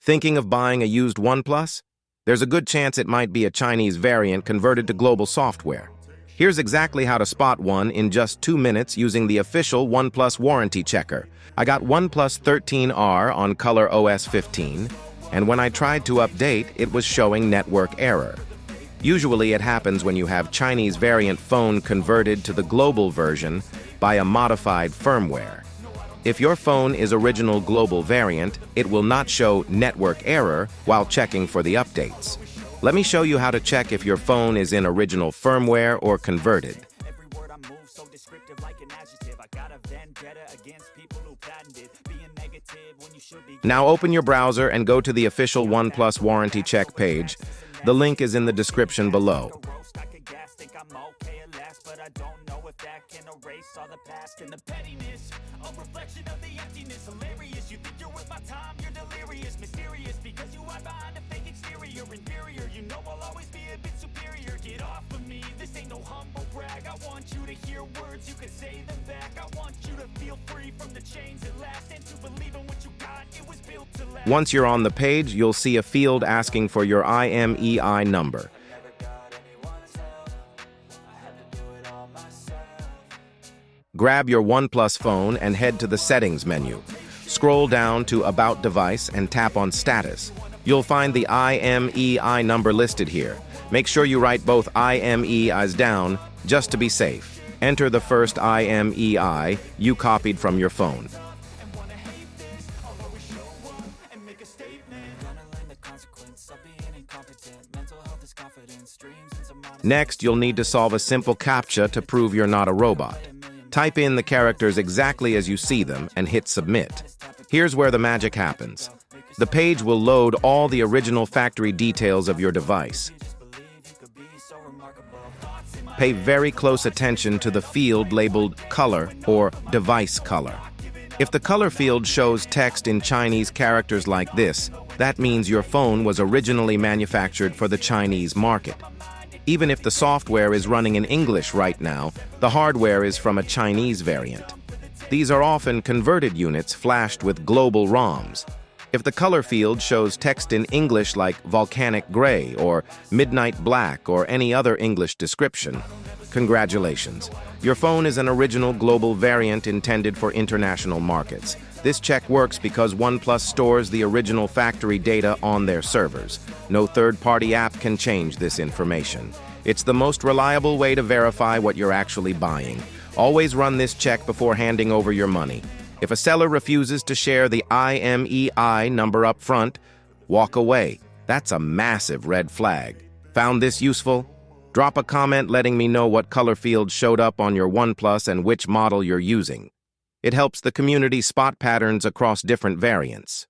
Thinking of buying a used OnePlus? There's a good chance it might be a Chinese variant converted to global software. Here's exactly how to spot one in just 2 minutes using the official OnePlus warranty checker. I got OnePlus 13R on color OS 15, and when I tried to update, it was showing network error. Usually it happens when you have Chinese variant phone converted to the global version by a modified firmware. If your phone is original global variant, it will not show network error while checking for the updates. Let me show you how to check if your phone is in original firmware or converted. Now open your browser and go to the official OnePlus warranty check page. The link is in the description below. Once you're on the page, you'll see a field asking for your IMEI number. Grab your OnePlus phone and head to the Settings menu. Scroll down to About Device and tap on Status. You'll find the IMEI number listed here. Make sure you write both IMEIs down, just to be safe. Enter the first IMEI you copied from your phone. Next, you'll need to solve a simple Captcha to prove you're not a robot. Type in the characters exactly as you see them and hit Submit. Here's where the magic happens. The page will load all the original factory details of your device. Pay very close attention to the field labeled Color or Device Color. If the color field shows text in Chinese characters like this, that means your phone was originally manufactured for the Chinese market. Even if the software is running in English right now, the hardware is from a Chinese variant. These are often converted units flashed with global ROMs. If the color field shows text in English like volcanic gray or midnight black or any other English description, congratulations. Your phone is an original global variant intended for international markets. This check works because OnePlus stores the original factory data on their servers. No third-party app can change this information. It's the most reliable way to verify what you're actually buying. Always run this check before handing over your money. If a seller refuses to share the IMEI number up front, walk away. That's a massive red flag. Found this useful? Drop a comment letting me know what color field showed up on your OnePlus and which model you're using. It helps the community spot patterns across different variants.